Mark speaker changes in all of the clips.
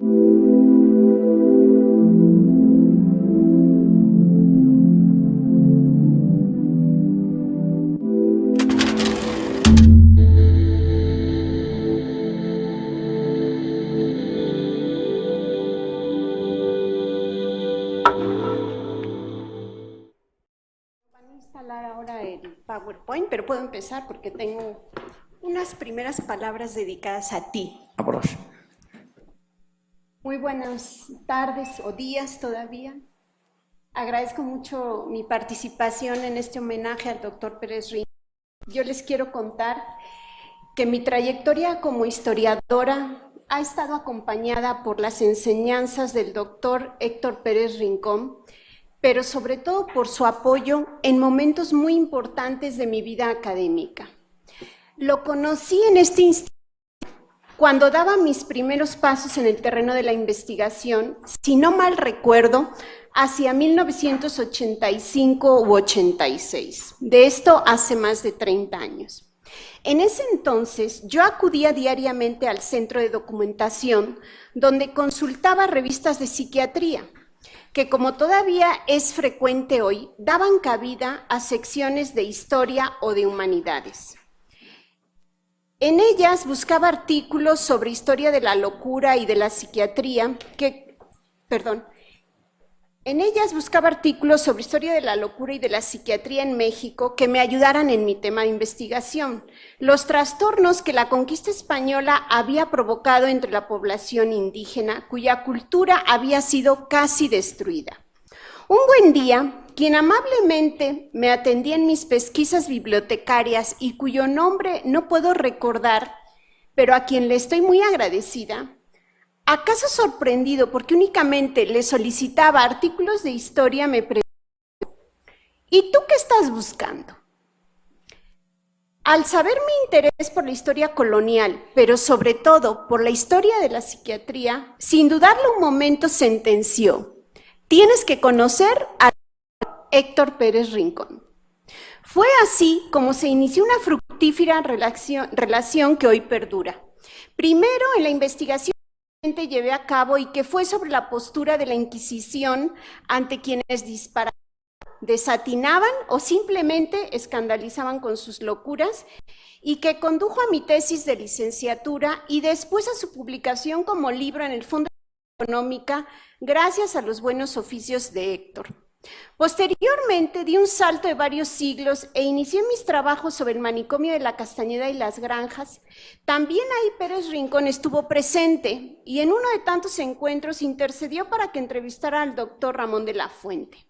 Speaker 1: Ahora el PowerPoint, pero puedo empezar porque tengo unas primeras palabras dedicadas a ti.
Speaker 2: Aprovecho.
Speaker 1: Muy buenas tardes o días todavía. Agradezco mucho mi participación en este homenaje al doctor Pérez Rincón. Yo les quiero contar que mi trayectoria como historiadora ha estado acompañada por las enseñanzas del doctor Héctor Pérez Rincón, pero sobre todo por su apoyo en momentos muy importantes de mi vida académica. Lo conocí en este instituto cuando daba mis primeros pasos en el terreno de la investigación, si no mal recuerdo, hacia 1985 u 86. De esto hace más de 30 años. En ese entonces, yo acudía diariamente al centro de documentación, donde consultaba revistas de psiquiatría, que como todavía es frecuente hoy, daban cabida a secciones de historia o de humanidades. En ellas buscaba artículos sobre historia de la locura y de la psiquiatría, en México que me ayudaran en mi tema de investigación, los trastornos que la conquista española había provocado entre la población indígena, cuya cultura había sido casi destruida. Un buen día, quien amablemente me atendía en mis pesquisas bibliotecarias y cuyo nombre no puedo recordar, pero a quien le estoy muy agradecida, acaso sorprendido porque únicamente le solicitaba artículos de historia, me preguntó: ¿y tú qué estás buscando? Al saber mi interés por la historia colonial, pero sobre todo por la historia de la psiquiatría, sin dudarlo un momento sentenció: tienes que conocer a Héctor Pérez Rincón. Fue así como se inició una fructífera relación que hoy perdura. Primero, en la investigación que llevé a cabo y que fue sobre la postura de la Inquisición ante quienes disparaban, desatinaban o simplemente escandalizaban con sus locuras, y que condujo a mi tesis de licenciatura y después a su publicación como libro en el Fondo Económica, gracias a los buenos oficios de Héctor. Posteriormente di un salto de varios siglos e inicié mis trabajos sobre el manicomio de la Castañeda y las Granjas. También ahí Pérez Rincón estuvo presente y en uno de tantos encuentros intercedió para que entrevistara al doctor Ramón de la Fuente.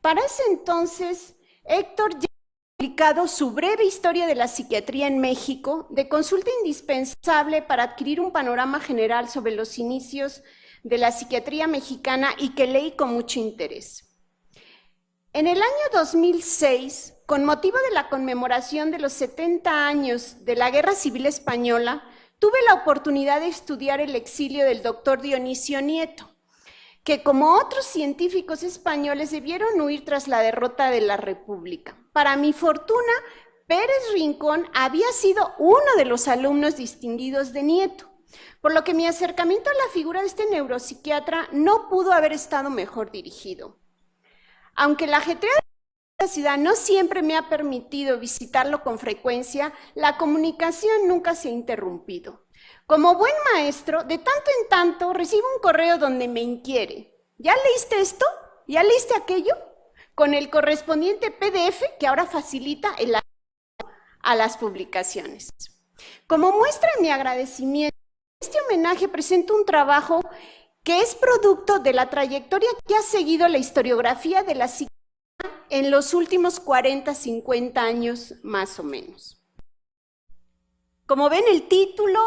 Speaker 1: Para ese entonces, Héctor ya había publicado su breve historia de la psiquiatría en México, de consulta indispensable para adquirir un panorama general sobre los inicios de la psiquiatría mexicana y que leí con mucho interés. En el año 2006, con motivo de la conmemoración de los 70 años de la Guerra Civil Española, tuve la oportunidad de estudiar el exilio del doctor Dionisio Nieto, que como otros científicos españoles debieron huir tras la derrota de la República. Para mi fortuna, Pérez Rincón había sido uno de los alumnos distinguidos de Nieto, por lo que mi acercamiento a la figura de este neuropsiquiatra no pudo haber estado mejor dirigido. Aunque la ajetreada ciudad no siempre me ha permitido visitarlo con frecuencia, la comunicación nunca se ha interrumpido. Como buen maestro, de tanto en tanto recibo un correo donde me inquiere: ¿ya leíste esto? ¿Ya leíste aquello? Con el correspondiente PDF que ahora facilita el acceso a las publicaciones. Como muestra de mi agradecimiento, en este homenaje presento un trabajo que es producto de la trayectoria que ha seguido la historiografía de la psiquiatría en los últimos 40, 50 años más o menos. Como ven, el título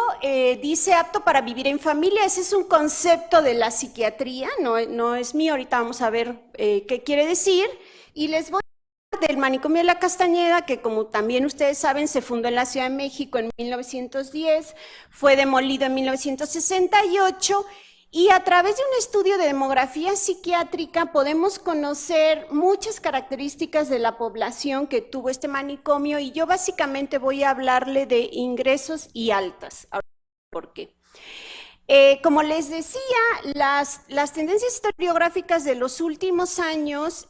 Speaker 1: dice apto para vivir en familia. Ese es un concepto de la psiquiatría, no es mío. Ahorita vamos a ver qué quiere decir. Y les voy a hablar del manicomio de la Castañeda, que como también ustedes saben, se fundó en la Ciudad de México en 1910, fue demolido en 1968, y a través de un estudio de demografía psiquiátrica podemos conocer muchas características de la población que tuvo este manicomio, y yo básicamente voy a hablarle de ingresos y altas. ¿Por qué? Como les decía, las tendencias historiográficas de los últimos años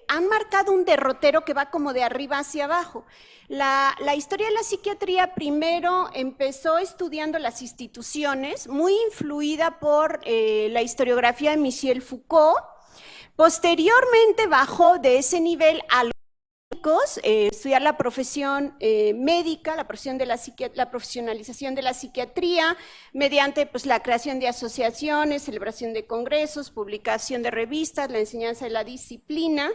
Speaker 1: han marcado un derrotero que va como de arriba hacia abajo. La historia de la psiquiatría primero empezó estudiando las instituciones, muy influida por la historiografía de Michel Foucault. Posteriormente bajó de ese nivel a estudiar la profesión médica, la profesionalización de la psiquiatría, mediante pues, la creación de asociaciones, celebración de congresos, publicación de revistas, la enseñanza de la disciplina.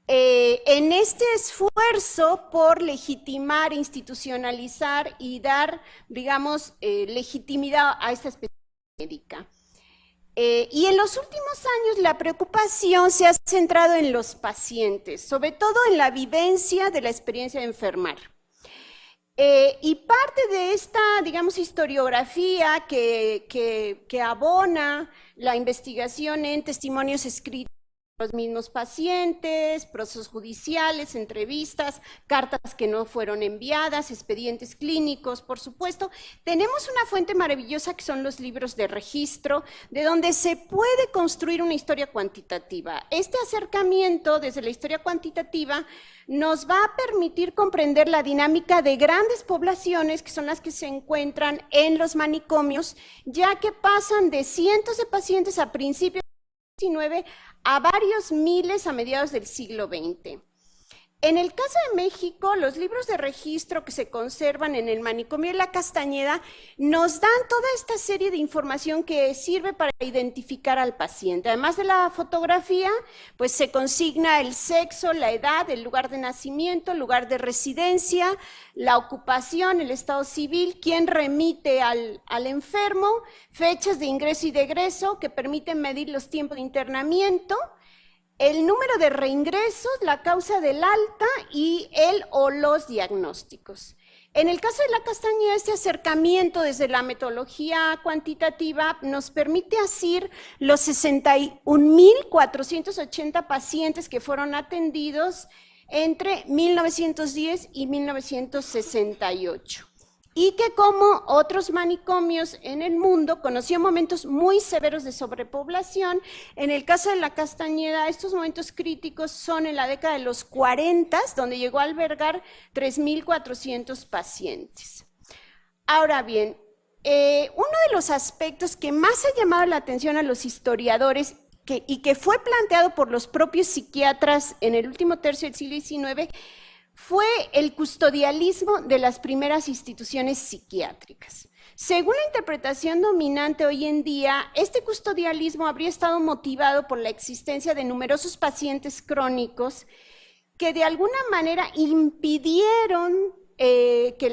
Speaker 1: En este esfuerzo por legitimar, institucionalizar y dar, digamos, legitimidad a esta especialidad médica. Y en los últimos años la preocupación se ha centrado en los pacientes, sobre todo en la vivencia de la experiencia de enfermar. Y parte de esta, digamos, historiografía que abona la investigación en testimonios escritos los mismos pacientes, procesos judiciales, entrevistas, cartas que no fueron enviadas, expedientes clínicos, por supuesto. Tenemos una fuente maravillosa que son los libros de registro, de donde se puede construir una historia cuantitativa. Este acercamiento desde la historia cuantitativa nos va a permitir comprender la dinámica de grandes poblaciones que son las que se encuentran en los manicomios, ya que pasan de cientos de pacientes a principios del XIX a varios miles a mediados del siglo XX. En el caso de México, los libros de registro que se conservan en el manicomio de la Castañeda nos dan toda esta serie de información que sirve para identificar al paciente. Además de la fotografía, pues se consigna el sexo, la edad, el lugar de nacimiento, el lugar de residencia, la ocupación, el estado civil, quién remite al enfermo, fechas de ingreso y de egreso que permiten medir los tiempos de internamiento, el número de reingresos, la causa del alta y el o los diagnósticos. En el caso de la Castañeda, este acercamiento desde la metodología cuantitativa nos permite asir los 61.480 pacientes que fueron atendidos entre 1910 y 1968. Y que como otros manicomios en el mundo conoció momentos muy severos de sobrepoblación. En el caso de la Castañeda, estos momentos críticos son en la década de los 40, donde llegó a albergar 3.400 pacientes. Ahora bien, uno de los aspectos que más ha llamado la atención a los historiadores y que fue planteado por los propios psiquiatras en el último tercio del siglo XIX fue el custodialismo de las primeras instituciones psiquiátricas. Según la interpretación dominante hoy en día, este custodialismo habría estado motivado por la existencia de numerosos pacientes crónicos que de alguna manera impidieron que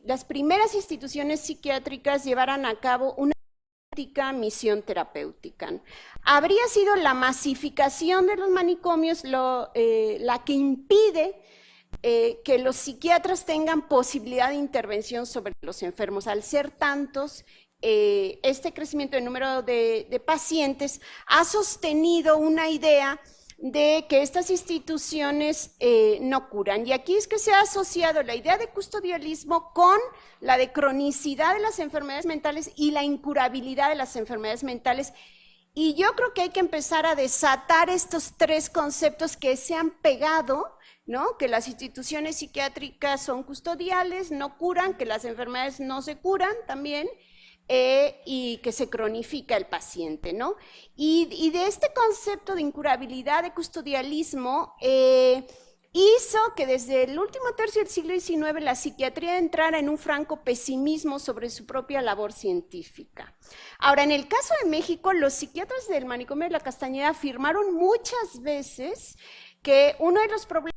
Speaker 1: las primeras instituciones psiquiátricas llevaran a cabo una misión terapéutica. Habría sido la masificación de los manicomios la que impide que los psiquiatras tengan posibilidad de intervención sobre los enfermos. Al ser tantos, este crecimiento del número de pacientes ha sostenido una idea de que estas instituciones no curan. Y aquí es que se ha asociado la idea de custodialismo con la de cronicidad de las enfermedades mentales y la incurabilidad de las enfermedades mentales. Y yo creo que hay que empezar a desatar estos tres conceptos que se han pegado, ¿no? Que las instituciones psiquiátricas son custodiales, no curan, que las enfermedades no se curan también, y que se cronifica el paciente, ¿no? Y de este concepto de incurabilidad, de custodialismo, hizo que desde el último tercio del siglo XIX la psiquiatría entrara en un franco pesimismo sobre su propia labor científica. Ahora, en el caso de México, los psiquiatras del manicomio de la Castañeda afirmaron muchas veces que uno de los problemas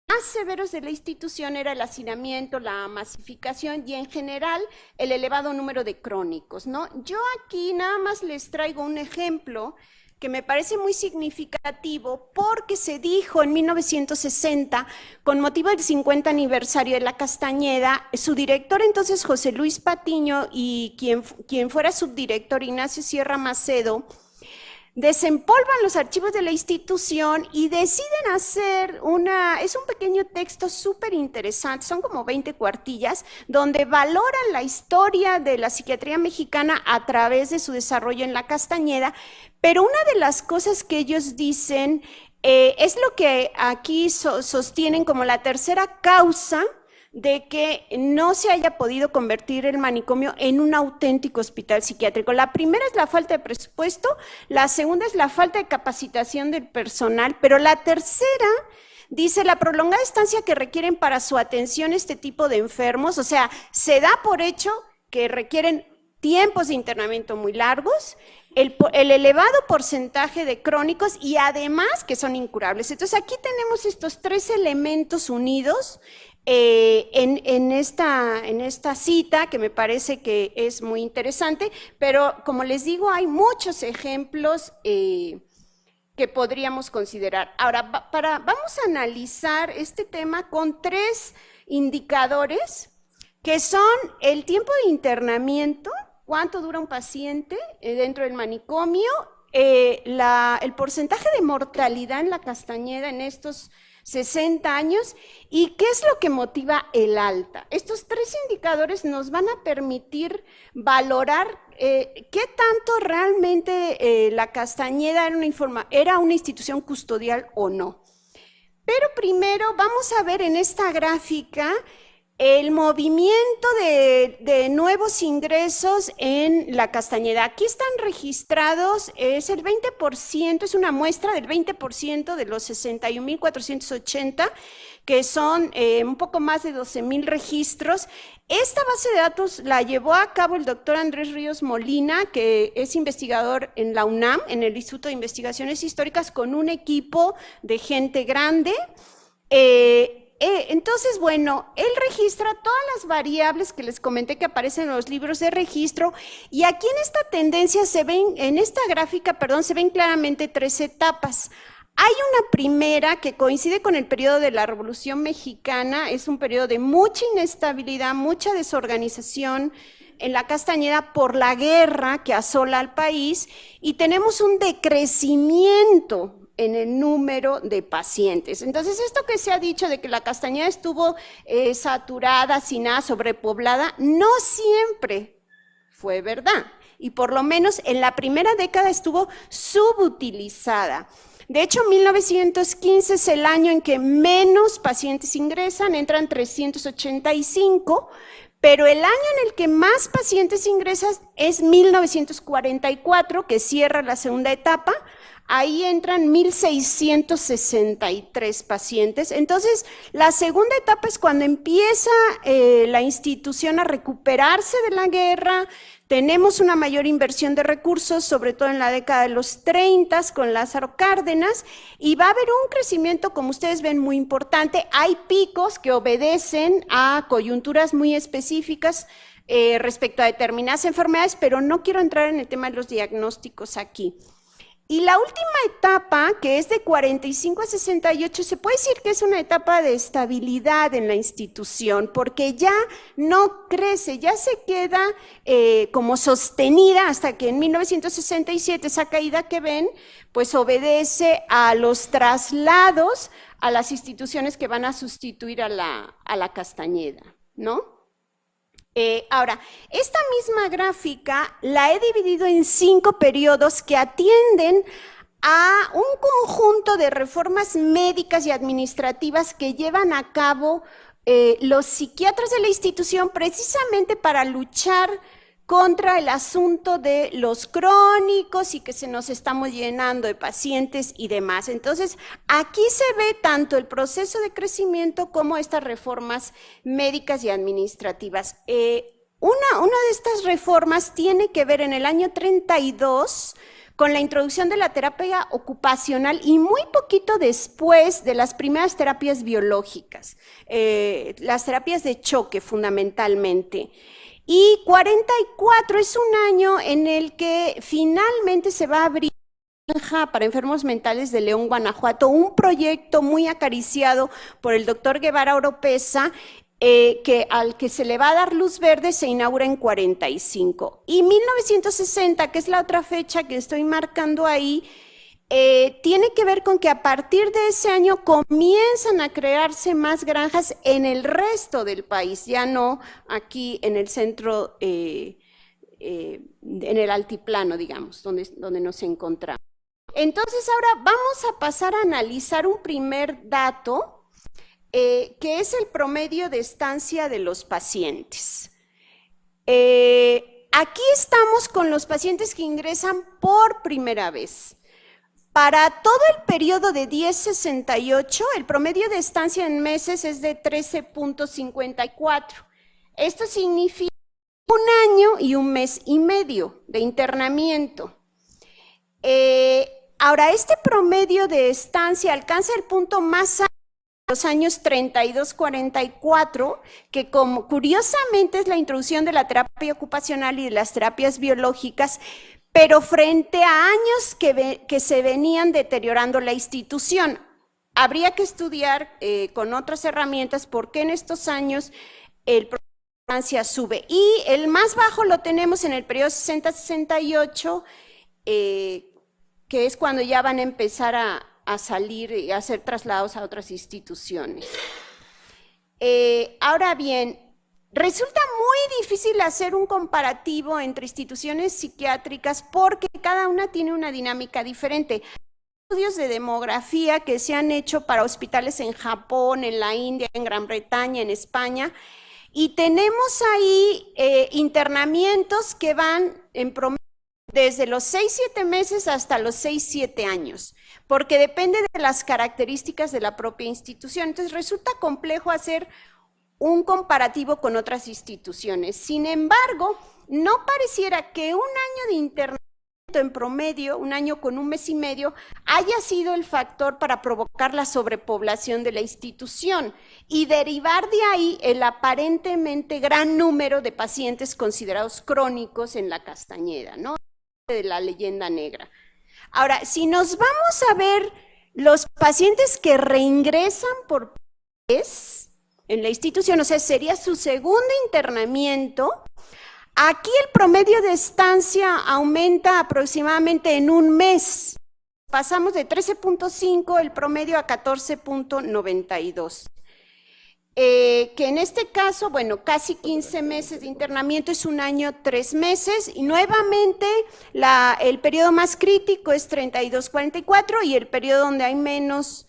Speaker 1: más severos de la institución era el hacinamiento, la masificación y en general el elevado número de crónicos, ¿no? Yo aquí nada más les traigo un ejemplo que me parece muy significativo porque se dijo en 1960, con motivo del 50 aniversario de la Castañeda, su director entonces José Luis Patiño y quien fuera subdirector Ignacio Sierra Macedo, desempolvan los archivos de la institución y deciden hacer es un pequeño texto súper interesante, son como 20 cuartillas, donde valoran la historia de la psiquiatría mexicana a través de su desarrollo en la Castañeda, pero una de las cosas que ellos dicen es lo que aquí sostienen como la tercera causa de que no se haya podido convertir el manicomio en un auténtico hospital psiquiátrico. La primera es la falta de presupuesto, la segunda es la falta de capacitación del personal, pero la tercera dice la prolongada estancia que requieren para su atención este tipo de enfermos, o sea, se da por hecho que requieren tiempos de internamiento muy largos, el elevado porcentaje de crónicos y además que son incurables. Entonces aquí tenemos estos tres elementos unidos en esta cita, que me parece que es muy interesante, pero como les digo, hay muchos ejemplos que podríamos considerar. Ahora, vamos a analizar este tema con tres indicadores, que son el tiempo de internamiento, cuánto dura un paciente dentro del manicomio, el porcentaje de mortalidad en la Castañeda en estos 60 años, y qué es lo que motiva el alta. Estos tres indicadores nos van a permitir valorar qué tanto realmente la Castañeda era una institución custodial o no. Pero primero vamos a ver en esta gráfica el movimiento de nuevos ingresos en la Castañeda. Aquí están registrados, es el 20%, es una muestra del 20% de los 61.480, que son un poco más de 12,000 registros. Esta base de datos la llevó a cabo el doctor Andrés Ríos Molina, que es investigador en la UNAM, en el Instituto de Investigaciones Históricas, con un equipo de gente grande. Entonces, bueno, él registra todas las variables que les comenté que aparecen en los libros de registro, y aquí en esta tendencia en esta gráfica, perdón, se ven claramente tres etapas. Hay una primera que coincide con el periodo de la Revolución Mexicana, es un periodo de mucha inestabilidad, mucha desorganización en la Castañeda por la guerra que asola al país, y tenemos un decrecimiento en el número de pacientes. Entonces, esto que se ha dicho de que la Castañeda estuvo saturada, hacinada, sobrepoblada, no siempre fue verdad, y por lo menos en la primera década estuvo subutilizada. De hecho, 1915 es el año en que menos pacientes ingresan, entran 385, pero el año en el que más pacientes ingresan es 1944, que cierra la segunda etapa. Ahí entran 1,663 pacientes. Entonces, la segunda etapa es cuando empieza la institución a recuperarse de la guerra. Tenemos una mayor inversión de recursos, sobre todo en la década de los 30 con Lázaro Cárdenas, y va a haber un crecimiento, como ustedes ven, muy importante. Hay picos que obedecen a coyunturas muy específicas respecto a determinadas enfermedades, pero no quiero entrar en el tema de los diagnósticos aquí. Y la última etapa, que es de 45 a 68, se puede decir que es una etapa de estabilidad en la institución, porque ya no crece, ya se queda como sostenida hasta que en 1967, esa caída que ven, pues obedece a los traslados a las instituciones que van a sustituir a la Castañeda, ¿no? Ahora, esta misma gráfica la he dividido en 5 periodos que atienden a un conjunto de reformas médicas y administrativas que llevan a cabo los psiquiatras de la institución, precisamente para luchar contra el asunto de los crónicos y que se nos estamos llenando de pacientes y demás. Entonces, aquí se ve tanto el proceso de crecimiento como estas reformas médicas y administrativas. Una de estas reformas tiene que ver en el año 32 con la introducción de la terapia ocupacional y muy poquito después de las primeras terapias biológicas, las terapias de choque fundamentalmente. Y 44 es un año en el que finalmente se va a abrir para enfermos mentales de León, Guanajuato, un proyecto muy acariciado por el doctor Guevara Oropesa, al que se le va a dar luz verde se inaugura en 45. Y 1960, que es la otra fecha que estoy marcando ahí, tiene que ver con que a partir de ese año comienzan a crearse más granjas en el resto del país, ya no aquí en el centro, en el altiplano, digamos, donde nos encontramos. Entonces ahora vamos a pasar a analizar un primer dato, que es el promedio de estancia de los pacientes. Aquí estamos con los pacientes que ingresan por primera vez. Para todo el periodo de 1068, el promedio de estancia en meses es de 13.54. Esto significa 1 año y 1 mes y medio de internamiento. Ahora, este promedio de estancia alcanza el punto más alto en los años 32-44, que curiosamente es la introducción de la terapia ocupacional y de las terapias biológicas, pero frente a años que se venían deteriorando la institución. Habría que estudiar con otras herramientas por qué en estos años el promedio de estancia sube. Y el más bajo lo tenemos en el periodo 60-68, que es cuando ya van a empezar a salir y a ser trasladados a otras instituciones. Ahora bien, resulta muy difícil hacer un comparativo entre instituciones psiquiátricas porque cada una tiene una dinámica diferente. Hay estudios de demografía que se han hecho para hospitales en Japón, en la India, en Gran Bretaña, en España, y tenemos ahí internamientos que van en promedio desde los 6-7 meses hasta los 6-7 años, porque depende de las características de la propia institución. Entonces resulta complejo hacer un comparativo con otras instituciones. Sin embargo, no pareciera que 1 año de internamiento en promedio, 1 año con 1 mes y medio, haya sido el factor para provocar la sobrepoblación de la institución y derivar de ahí el aparentemente gran número de pacientes considerados crónicos en la Castañeda, ¿no? De la leyenda negra. Ahora, si nos vamos a ver los pacientes que reingresan por vez en la institución, o sea, sería su segundo internamiento, aquí el promedio de estancia aumenta aproximadamente en 1 mes. Pasamos de 13.5 el promedio a 14.92. Que en este caso, bueno, casi 15 meses de internamiento es 1 año, 3 meses, y nuevamente el periodo más crítico es 32-44 y el periodo donde hay menos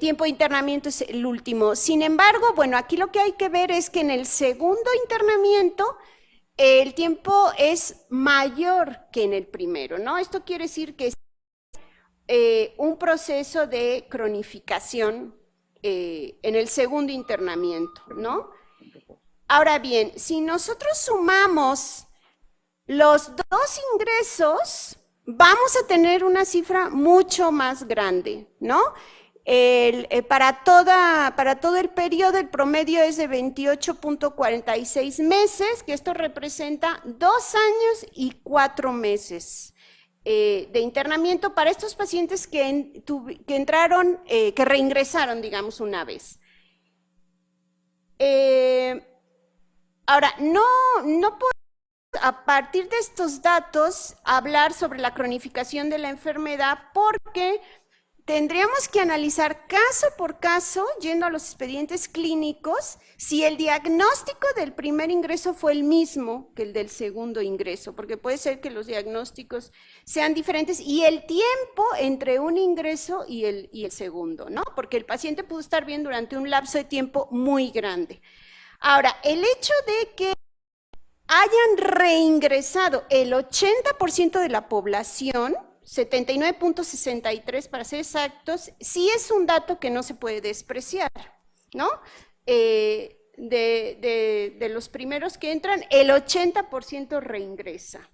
Speaker 1: tiempo de internamiento es el último. Sin embargo, bueno, aquí lo que hay que ver es que en el segundo internamiento el tiempo es mayor que en el primero, ¿no? Esto quiere decir que es un proceso de cronificación en el segundo internamiento, ¿no? Ahora bien, si nosotros sumamos los 2 ingresos, vamos a tener una cifra mucho más grande, ¿no? Para todo el periodo, el promedio es de 28.46 meses, que esto representa 2 años y 4 meses de internamiento para estos pacientes que entraron, que reingresaron, digamos, una vez. Ahora, no puedo a partir de estos datos hablar sobre la cronificación de la enfermedad porque tendríamos que analizar caso por caso, yendo a los expedientes clínicos, si el diagnóstico del primer ingreso fue el mismo que el del segundo ingreso, porque puede ser que los diagnósticos sean diferentes y el tiempo entre un ingreso y el segundo, ¿no? Porque el paciente pudo estar bien durante un lapso de tiempo muy grande. Ahora, el hecho de que hayan reingresado el 80% de la población, 79.63 para ser exactos, sí es un dato que no se puede despreciar, ¿no? De los primeros que entran, el 80% reingresa.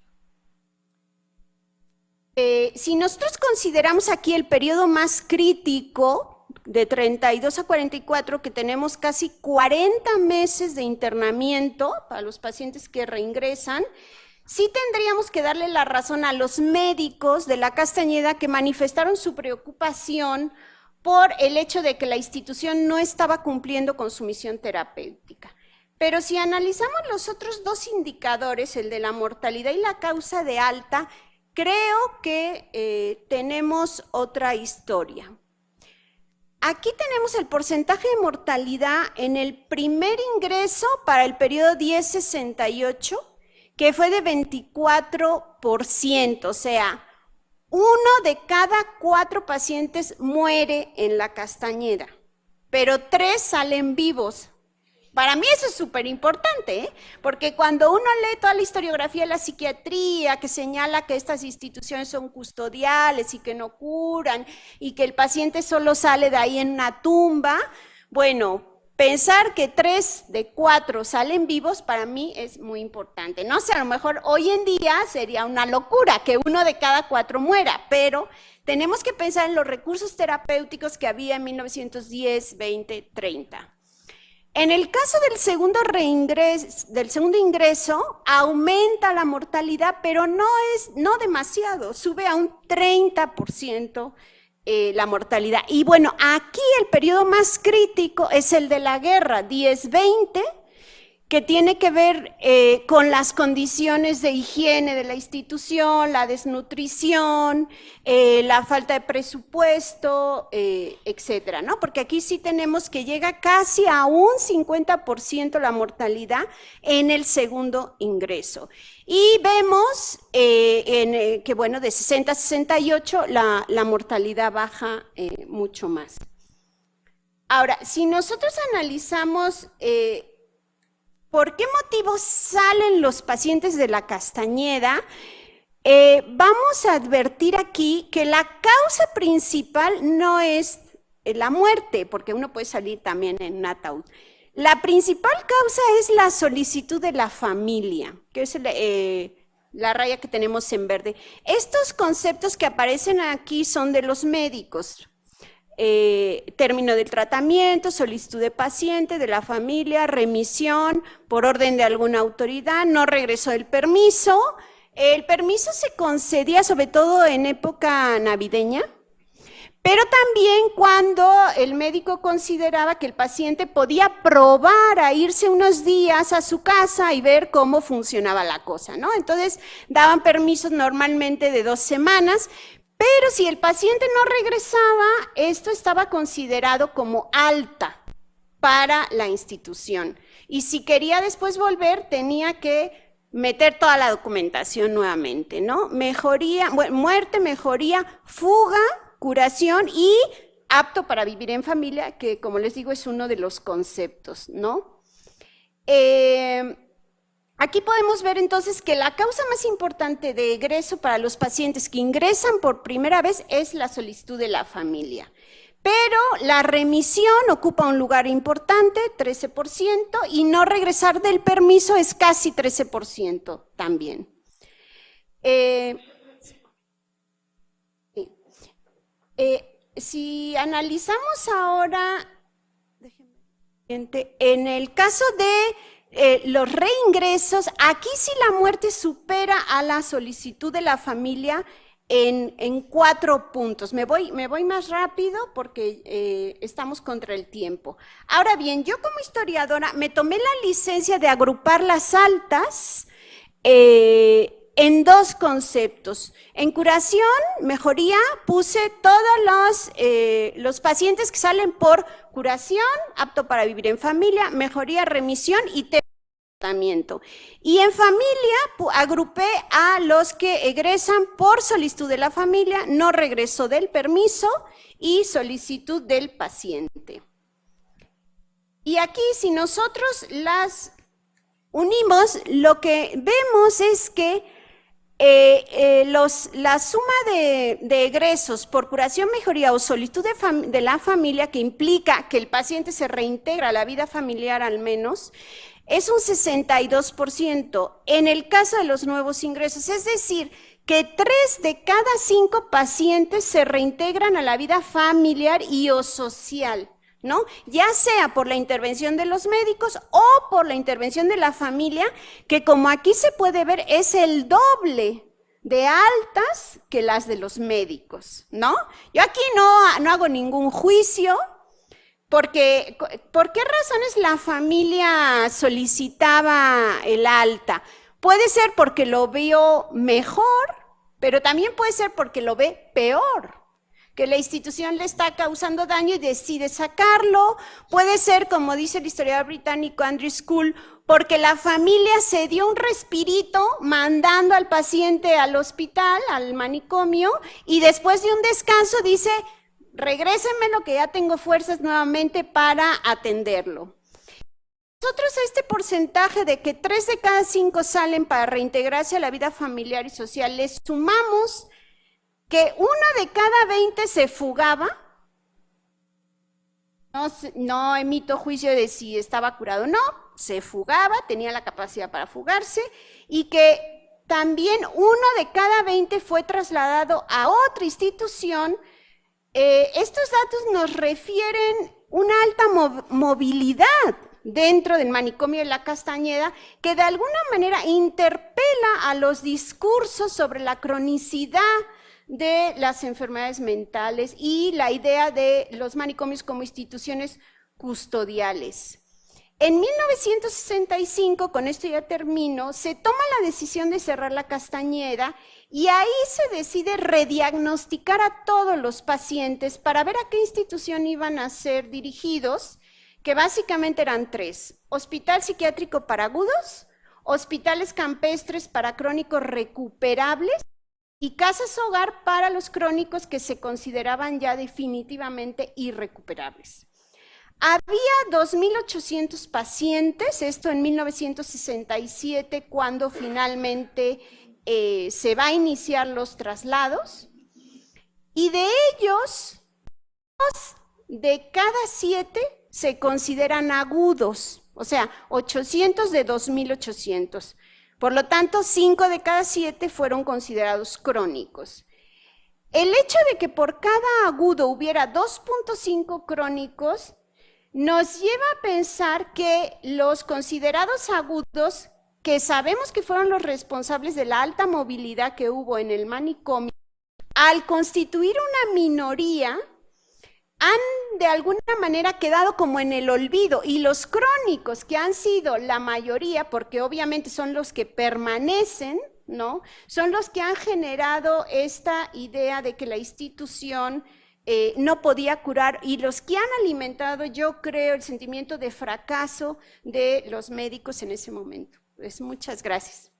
Speaker 1: Si nosotros consideramos aquí el periodo más crítico, de 32 a 44, que tenemos casi 40 meses de internamiento para los pacientes que reingresan, sí tendríamos que darle la razón a los médicos de la Castañeda que manifestaron su preocupación por el hecho de que la institución no estaba cumpliendo con su misión terapéutica. Pero si analizamos los otros dos indicadores, el de la mortalidad y la causa de alta, creo que tenemos otra historia. Aquí tenemos el porcentaje de mortalidad en el primer ingreso para el periodo 10-68, que fue de 24%, o sea, 1 de cada 4 pacientes muere en la Castañeda, pero 3 salen vivos. Para mí eso es súper importante, ¿eh? Porque cuando uno lee toda la historiografía de la psiquiatría, que señala que estas instituciones son custodiales y que no curan, y que el paciente solo sale de ahí en una tumba, bueno, pensar que 3 de 4 salen vivos para mí es muy importante. No sé, a lo mejor hoy en día sería una locura que 1 de cada 4 muera, pero tenemos que pensar en los recursos terapéuticos que había en 1910, 20, 30. En el caso del segundo ingreso, aumenta la mortalidad, pero no demasiado, sube a un 30% la mortalidad. Y bueno, aquí el periodo más crítico es el de la guerra, 10-20, que tiene que ver con las condiciones de higiene de la institución, la desnutrición, la falta de presupuesto, etcétera, ¿no? Porque aquí sí tenemos que llega casi a un 50% la mortalidad en el segundo ingreso. Y vemos que, bueno, de 60 a 68 la mortalidad baja mucho más. Ahora, si nosotros analizamos ¿por qué motivos salen los pacientes de la Castañeda? Vamos a advertir aquí que la causa principal no es la muerte, porque uno puede salir también en un ataúd. La principal causa es la solicitud de la familia, que es la raya que tenemos en verde. Estos conceptos que aparecen aquí son de los médicos. Término del tratamiento, solicitud de paciente, de la familia, remisión por orden de alguna autoridad, no regreso del permiso. El permiso se concedía sobre todo en época navideña, pero también cuando el médico consideraba que el paciente podía probar a irse unos días a su casa y ver cómo funcionaba la cosa, ¿no? Entonces daban permisos normalmente de 2 semanas, pero si el paciente no regresaba, esto estaba considerado como alta para la institución. Y si quería después volver, tenía que meter toda la documentación nuevamente, ¿no? Mejoría, muerte, mejoría, fuga, curación y apto para vivir en familia, que como les digo es uno de los conceptos, ¿no? Aquí podemos ver entonces que la causa más importante de egreso para los pacientes que ingresan por primera vez es la solicitud de la familia. Pero la remisión ocupa un lugar importante, 13%, y no regresar del permiso es casi 13% también. Si analizamos ahora, en el caso de los reingresos, aquí sí la muerte supera a la solicitud de la familia en 4 puntos. Me voy más rápido porque estamos contra el tiempo. Ahora bien, yo como historiadora me tomé la licencia de agrupar las altas en 2 conceptos. En curación, mejoría, puse todos los pacientes que salen por curación, apto para vivir en familia, mejoría, remisión y tratamiento. Y en familia agrupé a los que egresan por solicitud de la familia, no regreso del permiso y solicitud del paciente. Y aquí, si nosotros las unimos, lo que vemos es que la suma de egresos por curación, mejoría o solicitud de la familia, que implica que el paciente se reintegra a la vida familiar al menos, es un 62% en el caso de los nuevos ingresos, es decir, que 3 de cada 5 pacientes se reintegran a la vida familiar y o social, ¿no? Ya sea por la intervención de los médicos o por la intervención de la familia, que como aquí se puede ver es el doble de altas que las de los médicos, ¿no? Yo aquí no hago ningún juicio, porque ¿por qué razones la familia solicitaba el alta? Puede ser porque lo vio mejor, pero también puede ser porque lo ve peor, que la institución le está causando daño y decide sacarlo. Puede ser, como dice el historiador británico Andrew School, porque la familia se dio un respirito mandando al paciente al hospital, al manicomio, y después de un descanso dice, regrésenmelo que ya tengo fuerzas nuevamente para atenderlo. Nosotros a este porcentaje de que 3 de cada 5 salen para reintegrarse a la vida familiar y social, le sumamos que 1 de cada 20 se fugaba. No emito juicio de si estaba curado o no, se fugaba, tenía la capacidad para fugarse, y que también 1 de cada 20 fue trasladado a otra institución. Estos datos nos refieren una alta movilidad dentro del manicomio de la Castañeda, que de alguna manera interpela a los discursos sobre la cronicidad de las enfermedades mentales y la idea de los manicomios como instituciones custodiales. En 1965, con esto ya termino, se toma la decisión de cerrar la Castañeda y ahí se decide rediagnosticar a todos los pacientes para ver a qué institución iban a ser dirigidos, que básicamente eran 3: hospital psiquiátrico para agudos, hospitales campestres para crónicos recuperables y casas hogar para los crónicos que se consideraban ya definitivamente irrecuperables. Había 2.800 pacientes, esto en 1967, cuando finalmente se va a iniciar los traslados, y de ellos, 2 de cada 7 se consideran agudos, o sea, 800 de 2.800. Por lo tanto, 5 de cada 7 fueron considerados crónicos. El hecho de que por cada agudo hubiera 2.5 crónicos nos lleva a pensar que los considerados agudos, que sabemos que fueron los responsables de la alta movilidad que hubo en el manicomio, al constituir una minoría, han de alguna manera quedado como en el olvido, y los crónicos, que han sido la mayoría, porque obviamente son los que permanecen, ¿no? Son los que han generado esta idea de que la institución no podía curar, y los que han alimentado, yo creo, el sentimiento de fracaso de los médicos en ese momento. Pues muchas gracias.